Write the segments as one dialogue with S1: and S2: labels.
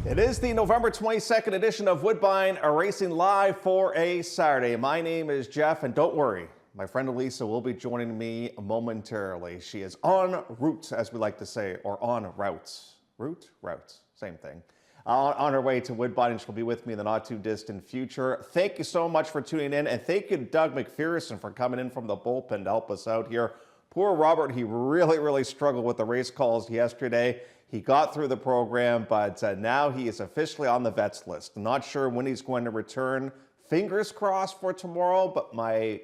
S1: It is the November 22nd edition of Woodbine Racing Live for a Saturday. My name is Jeff, and don't worry, my friend Elisa will be joining me momentarily. She is en route, as we like to say, or on routes. Routes, same thing. On her way to Woodbine, and she'll be with me in the not too distant future. Thank you so much for tuning in, and thank you to Doug McPherson for coming in from the bullpen to help us out here. Poor Robert, he really struggled with the race calls yesterday. He got through the program, but now he is officially on the vets list. Not sure when he's going to return. Fingers crossed for tomorrow, but my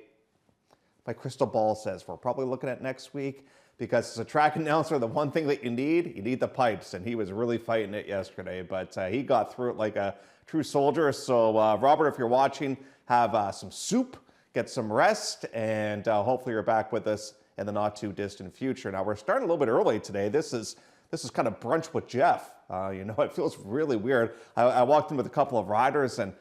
S1: crystal ball says we're probably looking at next week, because as a track announcer, the one thing that you need the pipes, and he was really fighting it yesterday, but he got through it like a true soldier. So Robert, if you're watching, have some soup, get some rest, and hopefully you're back with us in the not too distant future. Now, we're starting a little bit early today. This is kind of brunch with Jeff. It feels really weird. I walked in with a couple of riders, and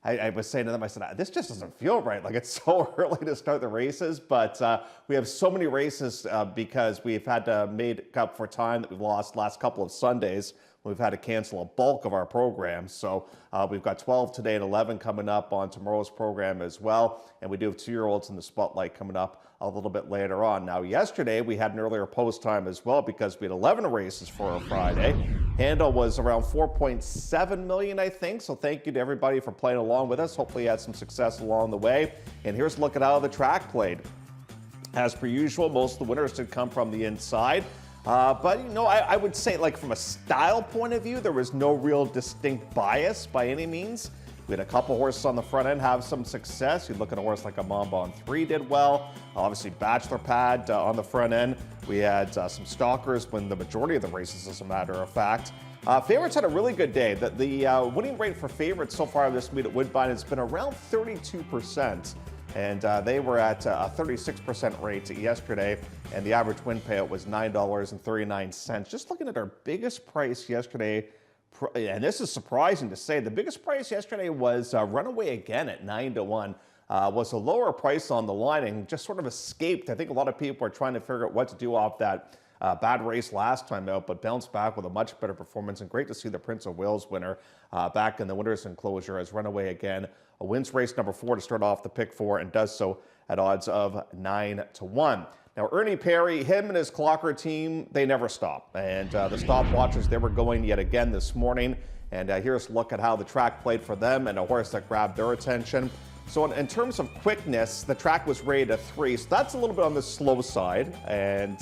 S1: I was saying to them, I said, this just doesn't feel right. Like, it's so early to start the races, but we have so many races because we've had to make up for time that we've lost last couple of Sundays. We've had to cancel a bulk of our program. So we've got 12 today and 11 coming up on tomorrow's program as well. And we do have 2-year-olds in the spotlight coming up a little bit later on. Now, yesterday we had an earlier post time as well because we had 11 races for a Friday. Handle was around 4.7 million, I think. So thank you to everybody for playing along with us. Hopefully you had some success along the way. And here's a look at how the track played. As per usual, most of the winners did come from the inside. But, I would say, like, from a style point of view, there was no real distinct bias by any means. We had a couple horses on the front end have some success. You look at a horse like a Mamba on 3 did well. Obviously, Bachelor Pad on the front end. We had some stalkers win the majority of the races, as a matter of fact. Favorites had a really good day. The winning rate for favorites so far this meet at Woodbine has been around 32%. And they were at a 36% rate yesterday, and the average win payout was $9.39. Just looking at our biggest price yesterday, and this is surprising to say, the biggest price yesterday was Runaway Again at 9-1. Was a lower price on the line and just sort of escaped. I think a lot of people are trying to figure out what to do off that bad race last time out, but bounced back with a much better performance. And great to see the Prince of Wales winner back in the winner's enclosure as Runaway Again wins race number 4 to start off the pick 4 and does so at odds of 9-1. Now, Ernie Perry, him and his clocker team, they never stop. And the stopwatchers, they were going yet again this morning. And here's a look at how the track played for them and a horse that grabbed their attention. So in terms of quickness, the track was rated a 3, so that's a little bit on the slow side. And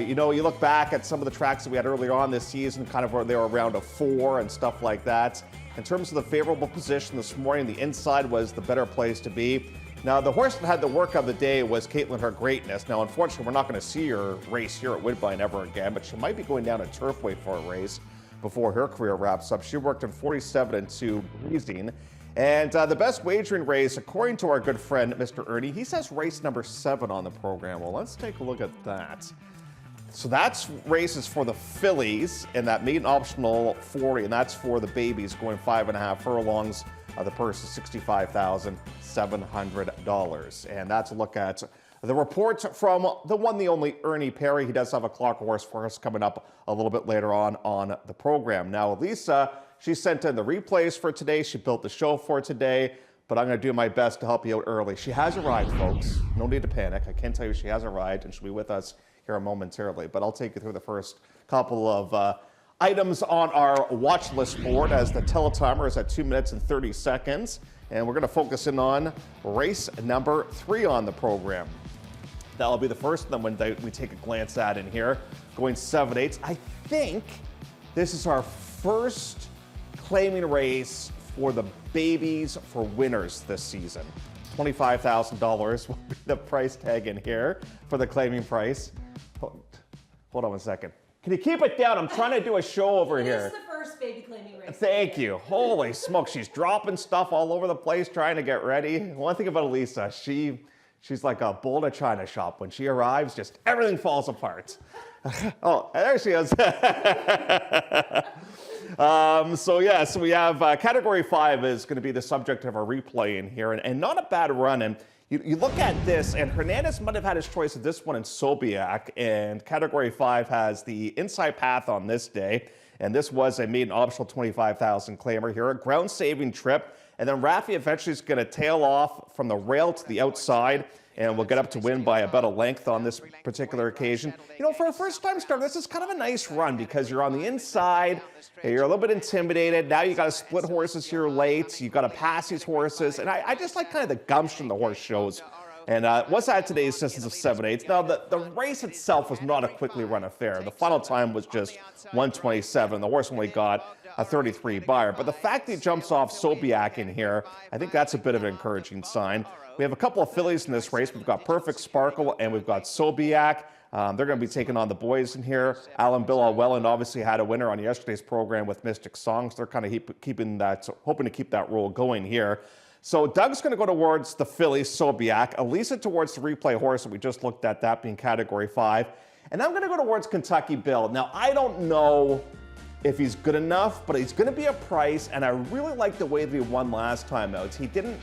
S1: you look back at some of the tracks that we had earlier on this season, kind of where they were around a 4 and stuff like that. In terms of the favorable position this morning, the inside was the better place to be. Now, the horse that had the work of the day was Caitlin Her Greatness. Now, unfortunately, we're not going to see her race here at Woodbine ever again, but she might be going down to Turfway for a race before her career wraps up. She worked in 47-2 Breezing. And the best wagering race, according to our good friend, Mr. Ernie, he says race number 7 on the program. Well, let's take a look at that. So that's races for the fillies in that maiden optional 40, and that's for the babies going 5.5 furlongs. The purse is $65,700. And that's a look at the report from the one, the only Ernie Perry. He does have a clock horse for us coming up a little bit later on the program. Now, Lisa, she sent in the replays for today. She built the show for today, but I'm going to do my best to help you out early. She has arrived, folks. No need to panic. I can tell you she has arrived, and she'll be with us here momentarily. But I'll take you through the first couple of items on our watch list board as the teletimer is at 2 minutes and 30 seconds. And we're going to focus in on race number 3 on the program. That'll be the first of them when we take a glance at in here. Going 7/8. I think this is our first claiming race for the babies for winners this season. $25,000 will be the price tag in here for the claiming price. Hold on one second. Can you keep it down? I'm trying to do a show over here.
S2: This is the first baby claiming race.
S1: Thank you. Holy smoke, she's dropping stuff all over the place trying to get ready. One thing about Elisa, she's like a bull in a china shop. When she arrives, just everything falls apart. Oh, there she is. So we have Category 5 is going to be the subject of our replay in here, and not a bad run. And you look at this, and Hernandez might have had his choice of this one in Sobiak, and Category 5 has the inside path on this day. And this was a maiden optional 25,000 claimer here, a ground-saving trip. And then Rafi eventually is going to tail off from the rail to the outside, and we'll get up to win by about a length on this particular occasion. You know, for a first-time starter, this is kind of a nice run because you're on the inside, you're a little bit intimidated. Now you got to split horses here late. You got to pass these horses, and I just like kind of the gumption the horse shows. And what's at today's distance of 7/8? Now, the race itself was not a quickly run affair. The final time was just 1:27. The horse only got a 33 buyer. But the fact that he jumps off Sobiak in here, I think that's a bit of an encouraging sign. We have a couple of fillies in this race. We've got Perfect Sparkle and we've got Sobiak. They're going to be taking on the boys in here. Alan Bill Welland obviously had a winner on yesterday's program with Mystic Songs. They're kind of hoping to keep that roll going here. So Doug's going to go towards the filly, Sobiak. Elisa towards the replay horse that we just looked at, that being Category 5. And I'm going to go towards Kentucky Bill. Now, I don't know if he's good enough, but he's going to be a price, and I really like the way that he won last time out. He didn't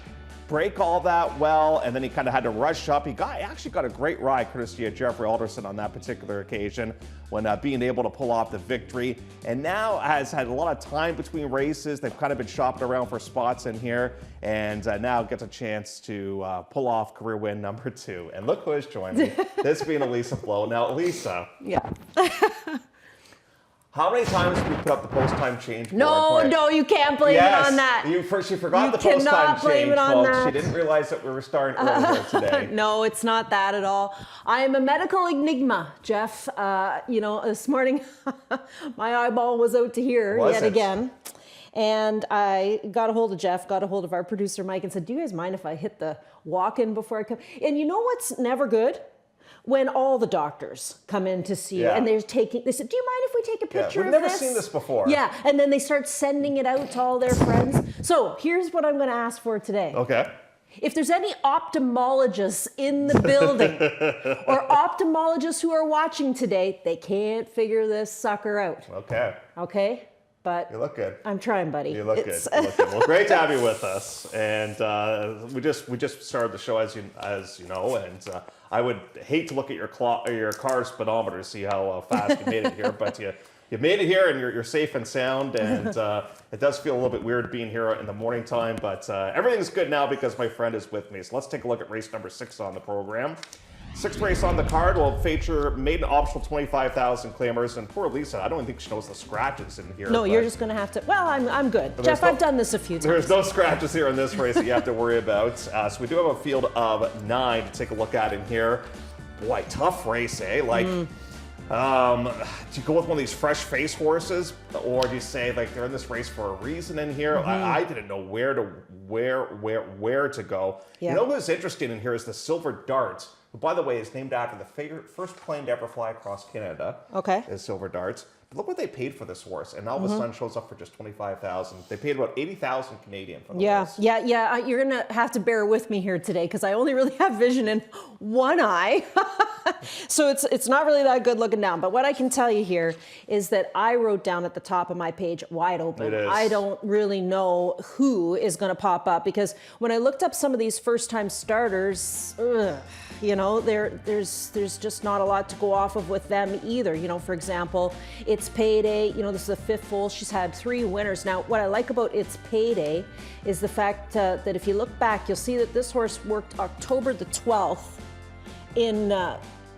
S1: break all that well, and then he kind of had to rush up. He actually got a great ride courtesy of Jeffrey Alderson on that particular occasion when being able to pull off the victory. And now has had a lot of time between races. They've kind of been shopping around for spots in here, and now gets a chance to pull off career win number 2. And look who has joined me, this being Elisa Blow. Now, Elisa.
S2: Yeah.
S1: How many times did we put up the post-time change?
S2: No, you can't blame it on that.
S1: She forgot the post-time change, folks. She didn't realize that we were starting earlier today.
S2: No, it's not that at all. I am a medical enigma, Jeff. You know, this morning my eyeball was out to here yet again. And I got a hold of Jeff, got a hold of our producer Mike, and said, do you guys mind if I hit the walk-in before I come? And you know what's never good? When all the doctors come in to see you and they said, do you mind if we take a picture of this?
S1: We've never seen this before.
S2: Yeah, and then they start sending it out to all their friends. So here's what I'm going to ask for today.
S1: Okay.
S2: If there's any ophthalmologists in the building or ophthalmologists who are watching today, they can't figure this sucker out.
S1: Okay.
S2: Okay? But
S1: you look good.
S2: I'm trying, buddy.
S1: You look good. You look good. Well, great to have you with us. And we just started the show, as you know, and I would hate to look at your car speedometer to see how fast you made it here, but you made it here and you're safe and sound. And it does feel a little bit weird being here in the morning time, but everything's good now because my friend is with me. So let's take a look at race number 6 on the program. 6th race on the card will feature maiden optional 25,000 claimers, and poor Lisa, I don't even think she knows the scratches in here.
S2: No, you're just going to have to. Well, I'm good, Jeff. I've done this a few times.
S1: There's no scratches here in this race that you have to worry about. So we do have a field of 9 to take a look at in here. Boy, tough race, eh? Like, do you go with one of these fresh face horses, or do you say like they're in this race for a reason in here? I didn't know where to go. Yeah. You know what's interesting in here is the Silver Dart, who, by the way, is named after the first plane to ever fly across Canada. Okay. Is Silver Darts. But look what they paid for this horse, and now the sun shows up for just 25,000. They paid about 80,000 Canadian for the horse.
S2: Yeah. You're gonna have to bear with me here today because I only really have vision in one eye, so it's not really that good looking down. But what I can tell you here is that I wrote down at the top of my page wide open.
S1: It is.
S2: I don't really know who is going to pop up because when I looked up some of these first-time starters. You know, there's just not a lot to go off of with them either. You know, for example, It's Payday. You know, this is the 5th foal. She's had 3 winners. Now, what I like about It's Payday is the fact that if you look back, you'll see that this horse worked October the 12th in,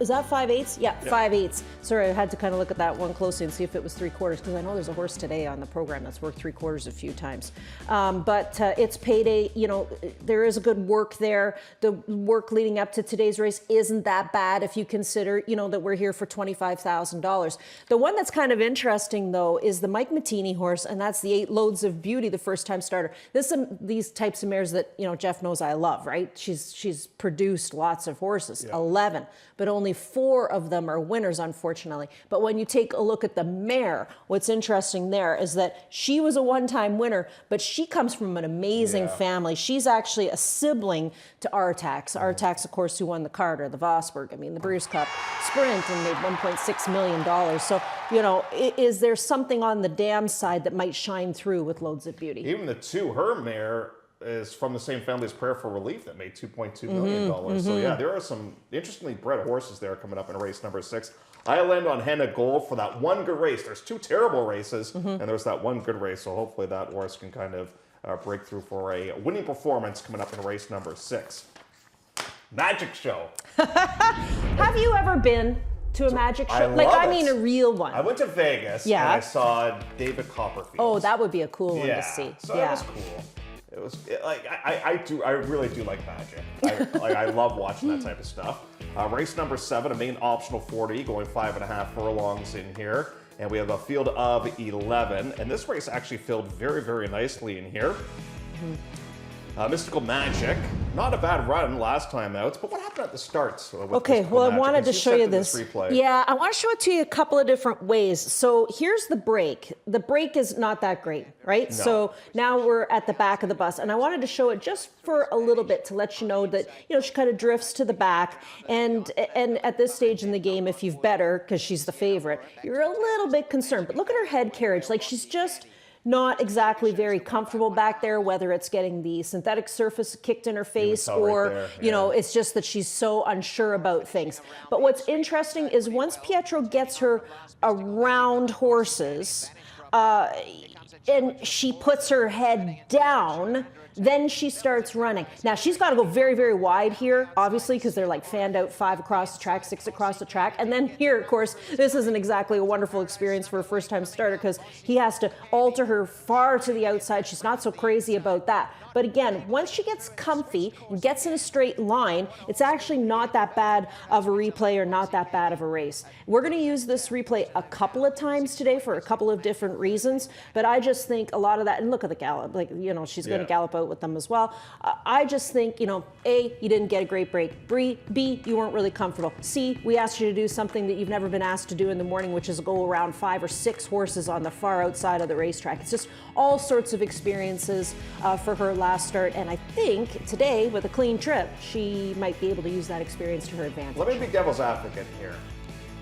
S2: is that 5/8? Yeah, 5/8. Sorry, I had to kind of look at that one closely and see if it was 3/4 because I know there's a horse today on the program that's worked 3/4 a few times. But It's Payday, you know, there is a good work there. The work leading up to today's race isn't that bad if you consider, you know, that we're here for $25,000. The one that's kind of interesting, though, is the Mike Mattini horse, and that's the 8 Loads of Beauty, the first-time starter. These types of mares that, you know, Jeff knows I love, right? She's produced lots of horses, 11, but only 4 of them are winners, unfortunately. But when you take a look at the mare, what's interesting there is that she was a one-time winner, but she comes from an amazing family. She's actually a sibling to Artax. Artax, of course, who won the Carter, the Vosburg, I mean, the Breeders' Cup Sprint, and made $1.6 million. So, you know, is there something on the dam side that might shine through with Loads of Beauty?
S1: Even the 2, her mare is from the same family as Prayer for Relief that made $2.2 million. So yeah, there are some interestingly bred horses there coming up in race number 6. I land on Henna Gold for that one good race. There's 2 terrible races, and there's that one good race. So hopefully that horse can kind of break through for a winning performance coming up in race number 6. Magic show.
S2: Have you ever been to a magic show? I mean a real one.
S1: I went to Vegas and I saw David Copperfield.
S2: Oh, that would be a cool one to see.
S1: So it was cool. It was I really do like magic. I love watching that type of stuff. Race number 7, a main optional 40, going 5.5 furlongs in here. And we have a field of 11. And this race actually filled very, very nicely in here. Mystical Magic, not a bad run last time out, but what happened at the start?
S2: Okay, well, I wanted to show you this. Yeah, I want to show it to you a couple of different ways. So here's the break. The break is not that great, right? No. So now we're at the back of the bus, and I wanted to show it just for a little bit to let you know that, she kind of drifts to the back. And at this stage in the game, if you've bet her, because she's the favorite, you're a little bit concerned. But look at her head carriage. Like, she's just not exactly very comfortable back there, whether it's getting the synthetic surface kicked in her face or, it's just that she's so unsure about things. But what's interesting is once Pietro gets her around horses and she puts her head down, then she starts running. Now, she's got to go very, very wide here, obviously, because they're like fanned out 5 across the track, 6 across the track. And then here, of course, this isn't exactly a wonderful experience for a first-time starter because he has to alter her far to the outside. She's not so crazy about that. But again, once she gets comfy and gets in a straight line, it's actually not that bad of a replay or not that bad of a race. We're going to use this replay a couple of times today for a couple of different reasons, but I just think a lot of that, and look at the gallop, she's going to gallop out with them as well. I just think, A, you didn't get a great break. B, you weren't really comfortable. C, we asked you to do something that you've never been asked to do in the morning, which is go around 5 or 6 horses on the far outside of the racetrack. It's just all sorts of experiences for her last start, and I think today, with a clean trip, she might be able to use that experience to her advantage.
S1: Let me be devil's advocate here.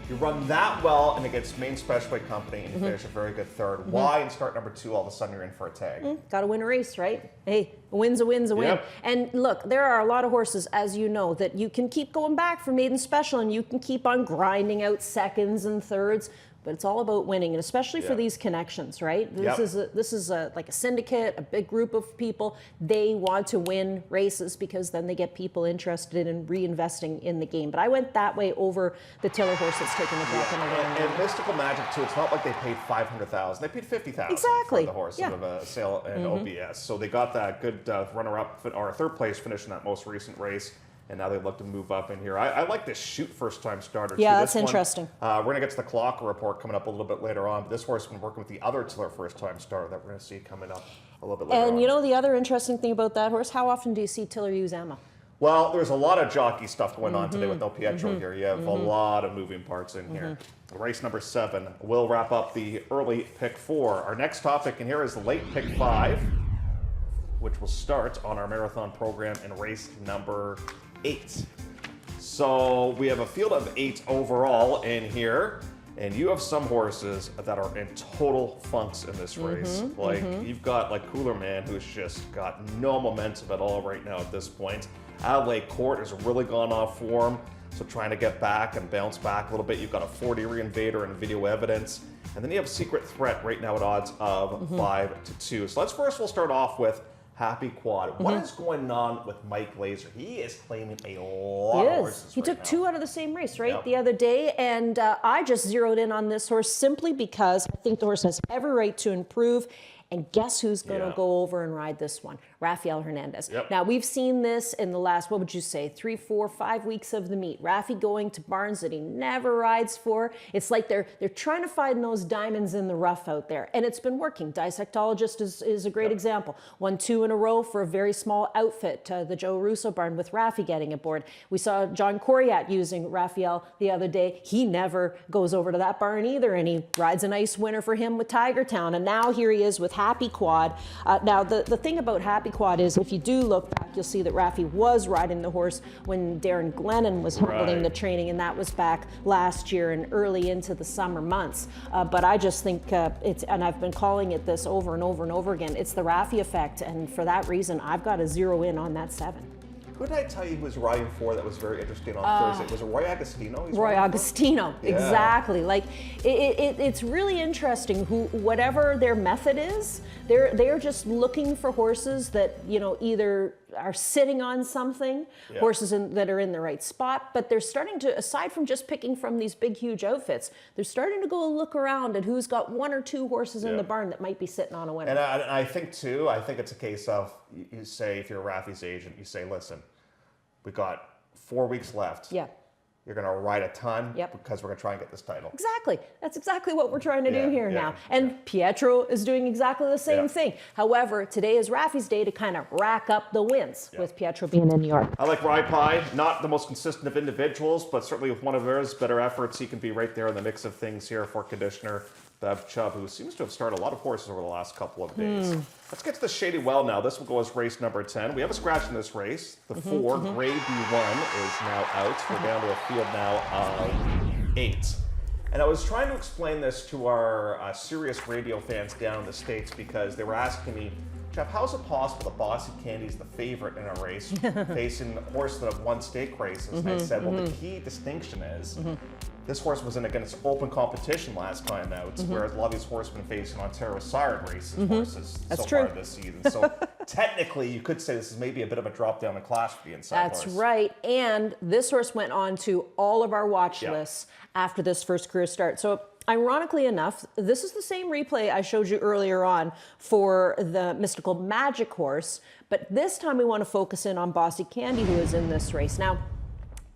S1: You run that well and against main special weight company and you finish a very good third. Why in start number 2 all of a sudden you're in for a tag?
S2: Got to win a race, right? Hey, a win's a win's a win.
S1: Yep.
S2: And look, there are a lot of horses, as you know, that you can keep going back for maiden special and you can keep on grinding out seconds and thirds. But it's all about winning, and especially for these connections, right? This is like a syndicate, a big group of people. They want to win races because then they get people interested in reinvesting in the game. But I went that way over the Tiller horse that's taking the breath in a little.
S1: And Mystical Magic too. It's not like they paid $500,000; they paid $50,000
S2: exactly
S1: for the horse of a sale and OBS. So they got that good runner-up or 3rd place finish in that most recent race. And now they look to move up in here. I like this shoot first-time starter, too.
S2: Yeah, that's interesting.
S1: We're going to get to the Clocker report coming up a little bit later on. But this horse has been working with the other Tiller first-time starter that we're going to see coming up a little bit later on.
S2: And the other interesting thing about that horse, how often do you see Tiller use Emma?
S1: Well, there's a lot of jockey stuff going on today with no Pietro here. You have a lot of moving parts in here. Race number 7 will wrap up the early pick 4. Our next topic in here is the late pick 5, which will start on our marathon program in race number 8. So we have a field of 8 overall in here, and you have some horses that are in total funks in this race. You've got like Cooler Man, who's just got no momentum at all right now at this point. Adelaide Court has really gone off form, so trying to get back and bounce back a little bit. You've got a 40 Reinvader and video evidence, and then you have Secret Threat right now at odds of 5-2. So we'll start off with Happy Quad. What is going on with Mike Laser? He is claiming a lot of horses.
S2: He took 2 out of the same race, right, the other day, and I just zeroed in on this horse simply because I think the horse has every right to improve. And guess who's going to go over and ride this one? Rafael Hernandez. Now, we've seen this in the last, what would you say, 3, 4, 5 weeks of the meet. Rafi going to barns that he never rides for. It's like they're trying to find those diamonds in the rough out there. And it's been working. Dissectologist is a great example. Won 2 in a row for a very small outfit, the Joe Russo barn with Rafi getting aboard. We saw John Coriat using Rafael the other day. He never goes over to that barn either, and he rides a nice winner for him with Tiger Town. And now here he is with Happy Quad. Now, the thing about Happy Quad is if you do look back, you'll see that Rafi was riding the horse when Darren Glennon was handling the training, and that was back last year and early into the summer months. But I just think and I've been calling it this over and over and over again, it's the Rafi effect, and for that reason, I've got to zero in on that 7.
S1: Who did I tell you who was riding for that was very interesting on Thursday? Was it Roy Agostino?
S2: Roy Agostino,
S1: Yeah.
S2: exactly. Like it's really interesting. Whatever their method is, they're just looking for horses that either are sitting on something, horses that are in the right spot. But they're starting to, aside from just picking from these big, huge outfits, they're starting to go look around at who's got 1 or 2 horses in the barn that might be sitting on a winner.
S1: And I think too, I think it's a case of you say, if you're Rafi's agent, you say, listen, we got 4 weeks left.
S2: Yeah.
S1: You're going to ride a ton
S2: Yep.
S1: because we're going to try and get this title.
S2: Exactly. That's exactly what we're trying to do here
S1: yeah,
S2: now. And Pietro is doing exactly the same thing. However, today is Rafi's day to kind of rack up the wins with Pietro being in New York.
S1: I like Rye Pie, not the most consistent of individuals, but certainly with one of his better efforts, he can be right there in the mix of things here for conditioner Bev Chubb, who seems to have started a lot of horses over the last couple of days. Let's get to the Shady Well now. This will go as race number 10. We have a scratch in this race. The 4, Grade B1, is now out. We're down to a field now of 8. And I was trying to explain this to our serious radio fans down in the States because they were asking me, Jeff, how is it possible that Bossy Candy's the favorite in a race facing horses that have won stake races? And I said, well, the key distinction is this horse was in against open competition last time out, whereas a lot of these horses have been facing Ontario Sired races horses far this season. So technically, you could say this is maybe a bit of a drop down in class for the inside horse.
S2: That's right. And this horse went on to all of our watch lists after this first career start. So ironically enough, this is the same replay I showed you earlier on for the Mystical Magic horse, but this time we want to focus in on Bossy Candy, who is in this race. Now,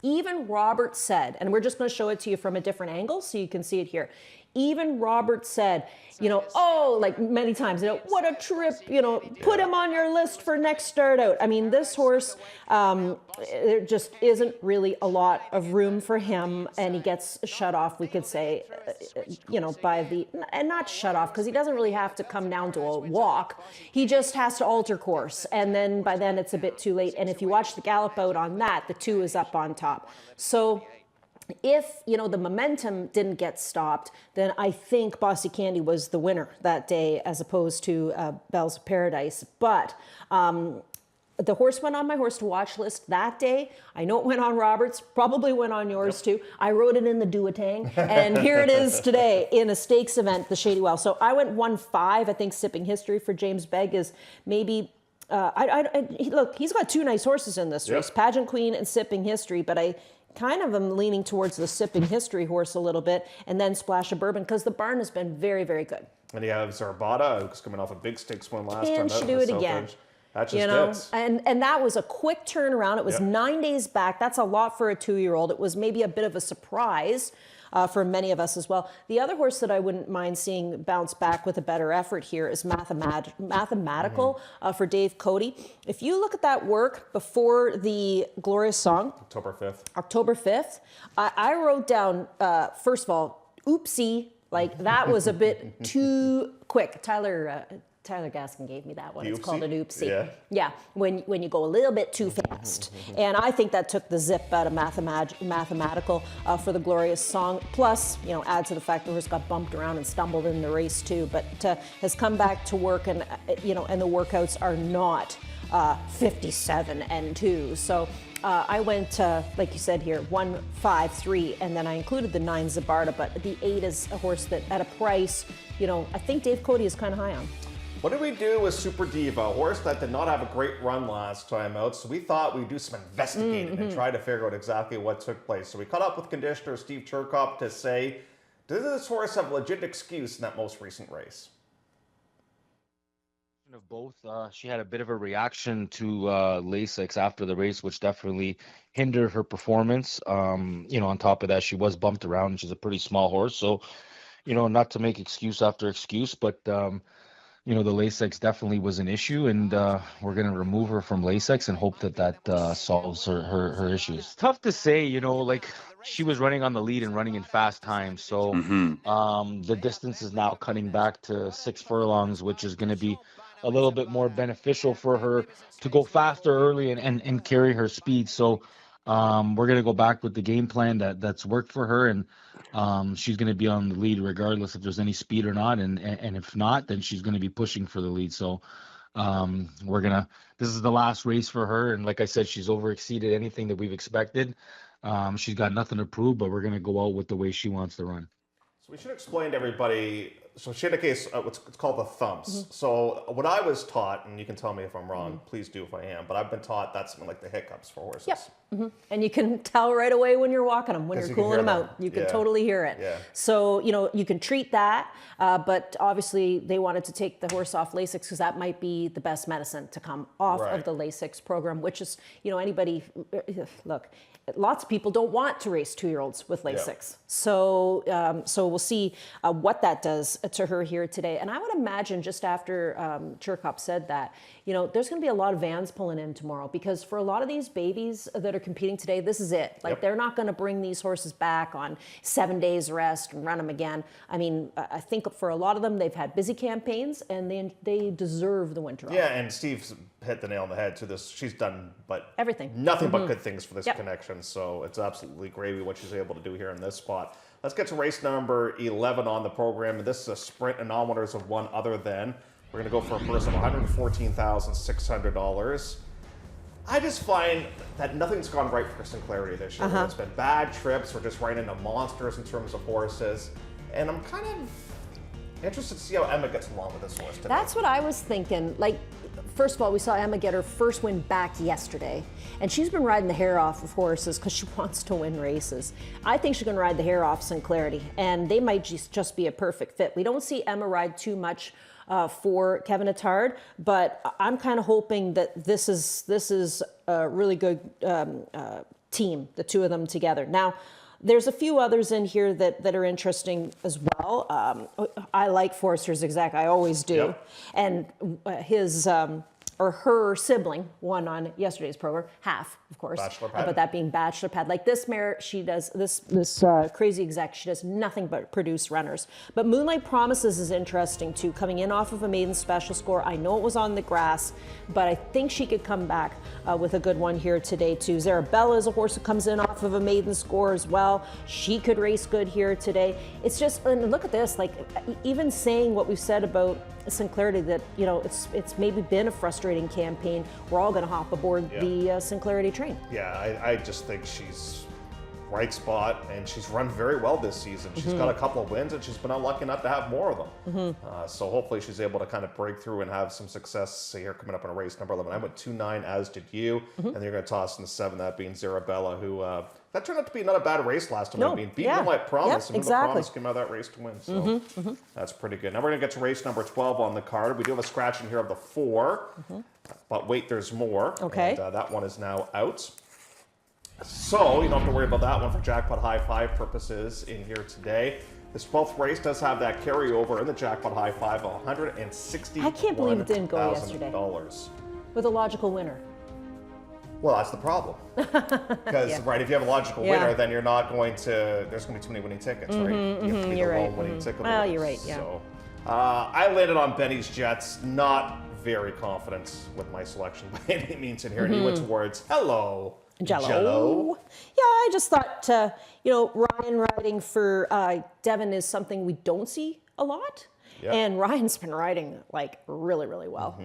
S2: even Robert said, and we're just going to show it to you from a different angle so you can see it here. Even Robert said, like many times, what a trip, put him on your list for next start out. I mean, this horse, there just isn't really a lot of room for him, and he gets shut off, we could say, by the, and not shut off, because he doesn't really have to come down to a walk. He just has to alter course, and then by then it's a bit too late. And if you watch the gallop out on that, the 2 is up on top. So if, the momentum didn't get stopped, then I think Bossy Candy was the winner that day as opposed to Bells of Paradise. But the horse went on my horse to watch list that day. I know it went on Robert's, probably went on yours too. I wrote it in the duotang, and here it is today in a stakes event, the Shady Well. So I went 1-5. I think Sipping History for James Begg is maybe... look, he's got 2 nice horses in this race, Pageant Queen and Sipping History, but I kind of am leaning towards the Sipping History horse a little bit, and then Splash of Bourbon, because the barn has been very, very good.
S1: And you have Zarbata, who's coming off a big stakes win last time.
S2: And she do it again.
S1: That's just it.
S2: And that was a quick turnaround. It was 9 days back. That's a lot for a 2-year-old. It was maybe a bit of a surprise for many of us as well. The other horse that I wouldn't mind seeing bounce back with a better effort here is Mathematical for Dave Cody. If you look at that work before the Glorious Song, October 5th, I wrote down, first of all, oopsie, like that was a bit too quick. Tyler Gaskin gave me that one. It's called an oopsie. Yeah, when you go a little bit too fast. And I think that took the zip out of Mathematical for the Glorious Song. Plus, add to the fact the horse got bumped around and stumbled in the race too, but has come back to work, and and the workouts are not 57 and 2. So I went, like you said here, 1, 5, 3, and then I included the 9 Zabarta, but the 8 is a horse that at a price, I think Dave Cody is kind of high on.
S1: What did we do with Super Diva, a horse that did not have a great run last time out? So we thought we'd do some investigating and try to figure out exactly what took place. So we caught up with conditioner Steve Turkop to say, does this horse have a legit excuse in that most recent race?
S3: Of both. She had a bit of a reaction to Lasix after the race, which definitely hindered her performance. On top of that, she was bumped around, and she's a pretty small horse. So, not to make excuse after excuse, but the Lasix definitely was an issue, and we're going to remove her from Lasix and hope that solves her issues. It's tough to say, she was running on the lead and running in fast time. So the distance is now cutting back to 6 furlongs, which is going to be a little bit more beneficial for her to go faster early and carry her speed. So we're going to go back with the game plan that's worked for her, and she's going to be on the lead regardless if there's any speed or not, and if not, then she's going to be pushing for the lead. So This is the last race for her, and like I said, she's overexceeded anything that we've expected. She's got nothing to prove, but we're gonna go out with the way she wants to run.
S1: So we should explain to everybody. So she had a case, what's it's called the thumps. So what I was taught, and you can tell me if I'm wrong, please do if I am, but I've been taught that's something like the hiccups for horses.
S2: Yep. And you can tell right away when you're walking them, when
S1: Yes,
S2: you're
S1: you can
S2: cooling them
S1: hear
S2: out.
S1: them.
S2: You can
S1: Yeah.
S2: totally hear it.
S1: Yeah.
S2: So, you can treat that, but obviously they wanted to take the horse off Lasix because that might be the best medicine to come off
S1: Right.
S2: of the Lasix program, which is, anybody, look, lots of people don't want to race 2-year-olds with Lasix. So we'll see what that does to her here today. And I would imagine just after Chirkop said that, there's going to be a lot of vans pulling in tomorrow because for a lot of these babies that are competing today, this is it. Like they're not going to bring these horses back on 7 days rest and run them again. I mean, I think for a lot of them, they've had busy campaigns and they deserve the winter off.
S1: Yeah, and Steve's hit the nail on the head to this. She's done
S2: Everything.
S1: nothing but good things for this
S2: Yep.
S1: connection. So it's absolutely gravy what she's able to do here in this spot. Let's get to race number 11 on the program. And this is a sprint anometers of one other than. We're going to go for a purse of $114,600. I just find that nothing's gone right for Sinclarity this year. It's been bad trips. We're just running into monsters in terms of horses. And I'm kind of interested to see how Emma gets along with this horse today.
S2: That's what I was thinking. Like, first of all, we saw Emma get her first win back yesterday, and she's been riding the hair off of horses because she wants to win races. I think she's going to ride the hair off Sinclarity, and they might just be a perfect fit. We don't see Emma ride too much for Kevin Attard, but I'm kind of hoping that this is a really good team, the two of them together. Now, there's a few others in here that are interesting as well. I like Forster's Exact, I always do.
S1: Yep.
S2: And his or her sibling won on yesterday's program, half, of course.
S1: Bachelor Pad.
S2: But that being Bachelor Pad. Like this mare, she does this crazy Exec, she does nothing but produce runners. But Moonlight Promises is interesting too, coming in off of a maiden special score. I know it was on the grass, but I think she could come back with a good one here today too. Zarabella is a horse who comes in off of a maiden score as well. She could race good here today. It's just, and look at this, like even saying what we've said about Sinclarity, that it's maybe been a frustrating campaign. We're all going to hop aboard the Sinclarity train.
S1: Yeah, I just think she's right spot, and she's run very well this season. She's got a couple of wins, and she's been unlucky not to have more of them. So hopefully she's able to kind of break through and have some success here coming up in a race number 11. I went 2-9, as did you, and then you're going to toss in the 7, that being Zarabella, who that turned out to be not a bad race last time.
S2: No,
S1: I mean, beat Moonlight Promise, and
S2: exactly.
S1: Promise came out of that race to win. So that's pretty good. Now we're going to get to race number 12 on the card. We do have a scratch in here of the 4, but wait, there's more.
S2: Okay.
S1: And that one is now out. So you don't have to worry about that one for Jackpot High 5 purposes in here today. This 12th race does have that carryover in the Jackpot High 5 of $160,000.
S2: I can't believe it didn't go yesterday. With a logical winner.
S1: Well, that's the problem. Because, right, if you have a logical winner, then you're not going to, there's going to be too many winning tickets, right? You have to be the lone winning ticket.
S2: Well, you're right, yeah.
S1: So, I landed on Benny's Jets, not very confident with my selection by any means in here. And he went towards Jello.
S2: Yeah, I just thought, Ryan riding for Devon is something we don't see a lot. Yep. And Ryan's been riding like really, really well.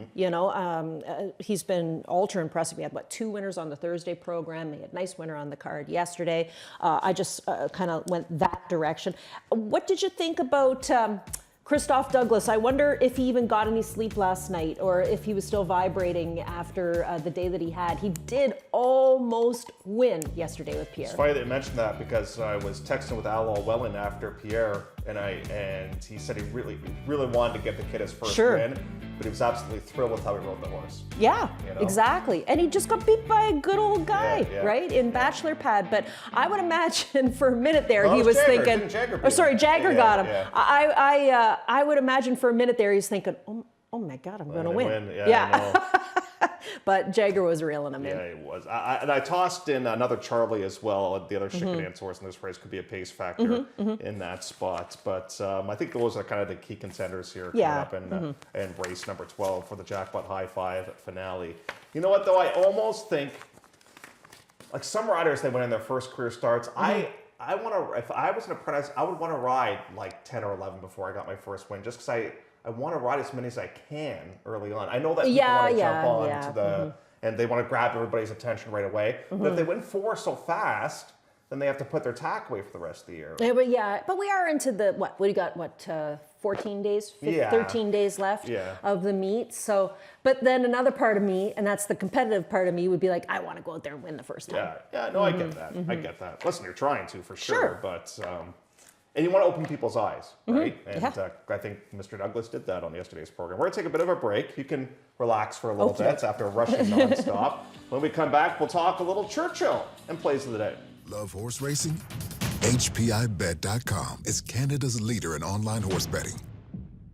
S2: He's been ultra impressive. We had 2 winners on the Thursday program. He had a nice winner on the card yesterday. I just kind of went that direction. What did you think about Christoph Douglas? I wonder if he even got any sleep last night or if he was still vibrating after the day that he had. He did almost win yesterday with Pierre.
S1: It's funny that you mentioned that because I was texting with Al Allwellan after Pierre, and he said he really wanted to get the kid his first win, but he was absolutely thrilled with how he rode the horse.
S2: Yeah, exactly. And he just got beat by a good old guy, right, in Bachelor Pad. But I would imagine for a minute there he was thinking, Jagger got him. Yeah. I would imagine for a minute there he's thinking, oh my God, I'm going to win.
S1: Yeah.
S2: But Jagger was reeling him in.
S1: Yeah, he was. And I tossed in another Charlie as well. The other chicken dance horse in this race could be a pace factor in that spot. But I think those are kind of the key contenders here coming up in race number 12 for the Jackpot High 5 finale. You know what, though? I almost think, like some riders, they went in their first career starts. I want to, if I was an apprentice, I would want to ride like 10 or 11 before I got my first win, just because I I want to ride as many as I can early on. I know that people
S2: Yeah,
S1: want to
S2: yeah,
S1: jump on
S2: yeah.
S1: to the, and they want to grab everybody's attention right away. But if they win 4 so fast, then they have to put their tack away for the rest of the year.
S2: But we are into the, what do you got, 14 days, 13 days left of the meet. So, but then another part of me, and that's the competitive part of me, would be like, I want to go out there and win the first time.
S1: No, I get that. I get that. Listen, you're trying to, for sure. But, and you want to open people's eyes, right? And I think Mr. Douglas did that on yesterday's program. We're going to take a bit of a break. You can relax for a little bit after rushing nonstop. When we come back, we'll talk a little Churchill and plays of the day.
S4: Love horse racing? HPIBet.com is Canada's leader in online horse betting.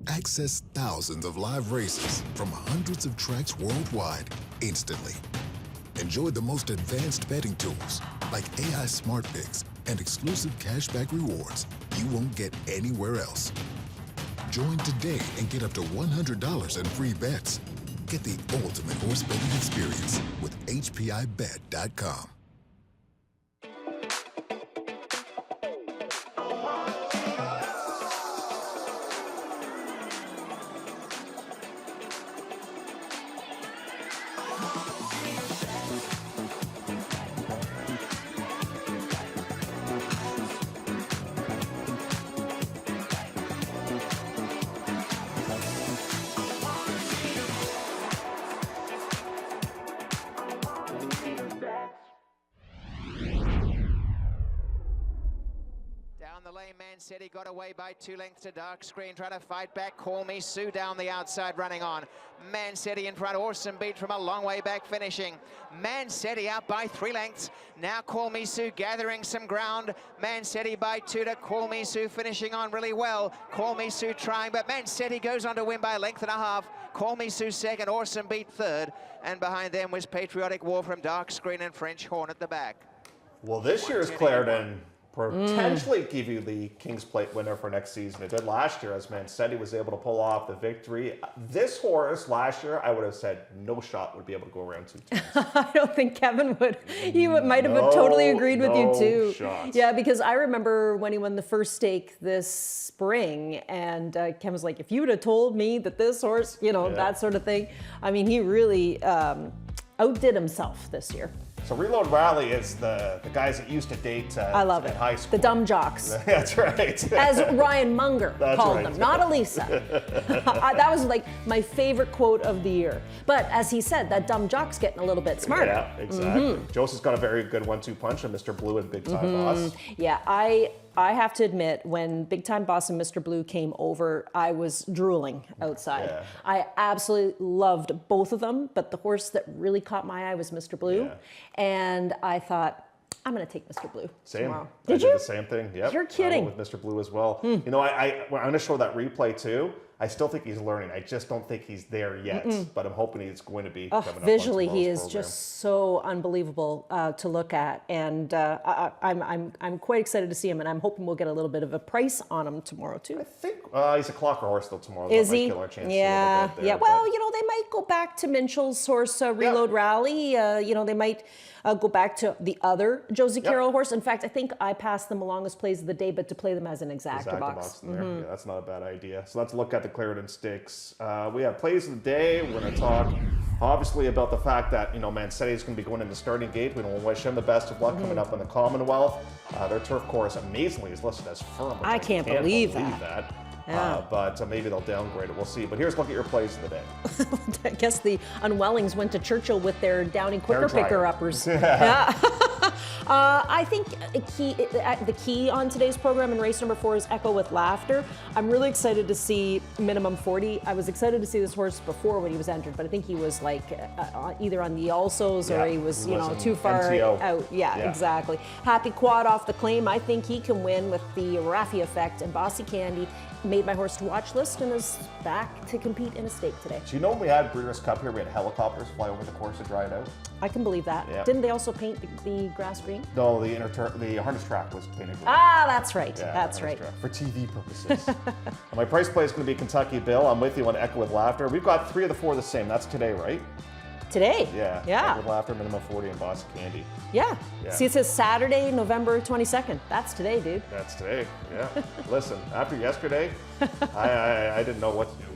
S4: Access thousands of live races from hundreds of tracks worldwide instantly. Enjoy the most advanced betting tools like AI Smart Picks and exclusive cashback rewards you won't get anywhere else. Join today and get up to $100 in free bets. Get the ultimate horse betting experience with HPIBet.com.
S5: Down the lane, Man City got away by 2 lengths to Dark Screen, trying to fight back. Call Me Sue down the outside, running on. Man City in front, Awesome Beat from a long way back finishing. Man City out by 3 lengths. Now Call Me Sue gathering some ground. Man City by 2 to Call Me Sue finishing on really well. Call Me Sue trying, but Man City goes on to win by 1.5 lengths. Call Me Sue second, Awesome Beat third. And behind them was Patriotic War from Dark Screen and French Horn at the back.
S1: Well, this year's Clarendon potentially give you the King's Plate winner for next season. It did last year, as Mancetti was able to pull off the victory. This horse last year, I would have said no shot would be able to go around 2 times.
S2: I don't think Kevin would. He might have totally agreed with you too.
S1: Shots.
S2: Yeah, because I remember when he won the first stake this spring, and Kevin was like, if you would have told me that this horse, that sort of thing. I mean, he really outdid himself this year.
S1: So Reload Rally is the guys that used to date
S2: I love
S1: in
S2: it.
S1: high school.
S2: The dumb jocks.
S1: That's right.
S2: As Ryan Munger called
S1: right.
S2: them, not Elisa. That was like my favorite quote of the year. But as he said, that dumb jock's getting a little bit smarter.
S1: Yeah, exactly. Joseph's got a very good 1-2 punch on Mr. Blue and Big Time Boss.
S2: Yeah, I have to admit, when Big Time Boss and Mr. Blue came over, I was drooling outside.
S1: Yeah.
S2: I absolutely loved both of them, but the horse that really caught my eye was Mr. Blue.
S1: Yeah.
S2: And I thought, I'm going to take Mr. Blue tomorrow.
S1: I
S2: Did you?
S1: the same thing. Yep.
S2: You're kidding.
S1: I went with Mr. Blue as well. I'm going to show that replay too. I still think he's learning. I just don't think he's there yet, but I'm hoping he's going to be.
S2: Oh,
S1: coming up
S2: visually,
S1: on
S2: he
S1: tomorrow's
S2: is
S1: program.
S2: just so unbelievable to look at, and I'm quite excited to see him, and I'm hoping we'll get a little bit of a price on him tomorrow too.
S1: I think he's a clocker horse though tomorrow.
S2: Is
S1: that
S2: he?
S1: Might kill our chances
S2: Yeah,
S1: a little bit there,
S2: yeah. Well, they might go back to Minchell's horse Reload Rally. They might go back to the other Josie Carroll horse. In fact, I think I passed them along as plays of the day, but to play them as an exacta box.
S1: in there. Yeah, that's not a bad idea. So let's look at the Clarendon Stakes. We have plays of the day. We're going to talk obviously about the fact that Mancetti is going to be going in the starting gate. We want to wish him the best of luck coming up in the Commonwealth. Their turf course amazingly is listed as firm. Which
S2: I can't believe that. Yeah.
S1: But maybe they'll downgrade it. We'll see. But here's a look at your plays of the day.
S2: I guess the Unwellings went to Churchill with their Downing Quicker
S1: They're
S2: Picker-uppers. Yeah. I think the key on today's program in race number 4 is Echo with Laughter. I'm really excited to see Minimum 40. I was excited to see this horse before when he was entered, but I think he was like either on the Alsos or he was too far
S1: MTO.
S2: out. Yeah, exactly. Happy Quad off the claim. I think he can win with the Raffi Effect, and Bossy Candy made my horse to watch list and is back to compete in a stake today.
S1: Do you know when we had Breeders' Cup here, we had helicopters fly over the course to dry it out?
S2: I can believe that.
S1: Yeah.
S2: Didn't they also paint the grass green?
S1: No, the harness track was painted green.
S2: Ah, that's right.
S1: Yeah,
S2: that's
S1: harness
S2: right.
S1: track, for TV purposes. My price play is going to be Kentucky Bill. I'm with you on Echo with Laughter. We've got 3 of the 4 the same. That's today, right?
S2: Today?
S1: Yeah.
S2: Yeah.
S1: Echo with Laughter, Minimum 40, and Boss Candy.
S2: Yeah.
S1: Yeah.
S2: See, it says Saturday, November 22nd. That's today, dude.
S1: That's today. Yeah. Listen, after yesterday, I didn't know what to do.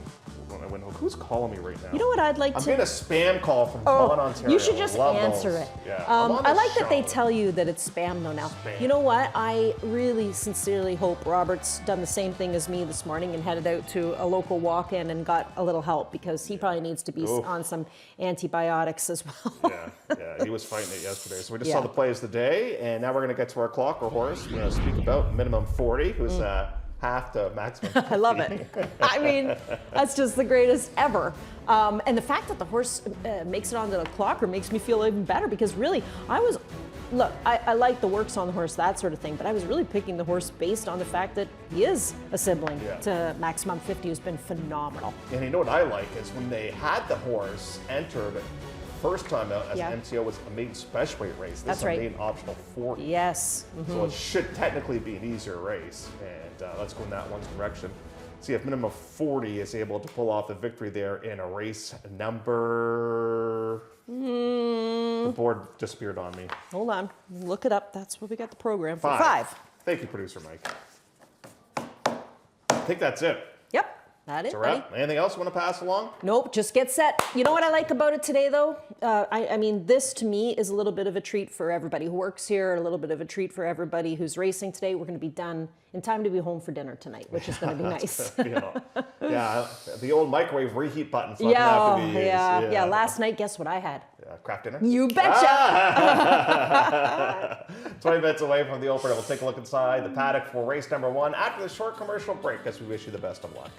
S1: my window. Who's calling me right now?
S2: You know what I'd like
S1: I'm
S2: to...
S1: getting a spam call from Vaughan, Ontario.
S2: You should just
S1: Love
S2: answer
S1: those.
S2: it.
S1: Yeah. I'm on
S2: I
S1: the
S2: like that they
S1: show.
S2: tell you that it's spam though now.
S1: Spam.
S2: You know what? I really sincerely hope Robert's done the same thing as me this morning and headed out to a local walk-in and got a little help, because he probably needs to be on some antibiotics as well.
S1: Yeah, he was fighting it yesterday. So we just
S2: Yeah.
S1: saw the plays of the day, and now we're going to get to our clock or horse. We're going to speak about minimum 40, who's half to maximum 50.
S2: I love it. I mean, that's just the greatest ever. And the fact that the horse makes it onto the clocker makes me feel even better, because really, I like the works on the horse, that sort of thing, but I was really picking the horse based on the fact that he is a sibling to Maximum 50, who's been phenomenal.
S1: And you know what I like is when they had the horse entered first time out as an MTO was a maiden special weight race. This
S2: That's
S1: is
S2: right.
S1: a maiden optional 40.
S2: Yes.
S1: So it should technically be an easier race. And let's go in that one's direction. See if minimum 40 is able to pull off the victory there in a race number... The board disappeared on me.
S2: Hold on. Look it up. That's what we got the program for.
S1: 5. Thank you, producer Mike. I think that's it.
S2: Yep. That
S1: It's
S2: it,
S1: a
S2: buddy.
S1: wrap. Anything else you want to pass along?
S2: Nope, just get set. You know what I like about it today, though? I mean, this to me is a little bit of a treat for everybody who works here, a little bit of a treat for everybody who's racing today. We're going to be done in time to be home for dinner tonight, which is going to be nice.
S1: Yeah, the old microwave reheat button. So
S2: Yeah. Last night, guess what I had?
S1: Craft dinner?
S2: You betcha.
S1: 20 minutes away from the opener. We'll take a look inside the paddock for race number 1 after the short commercial break, as we wish you the best of luck.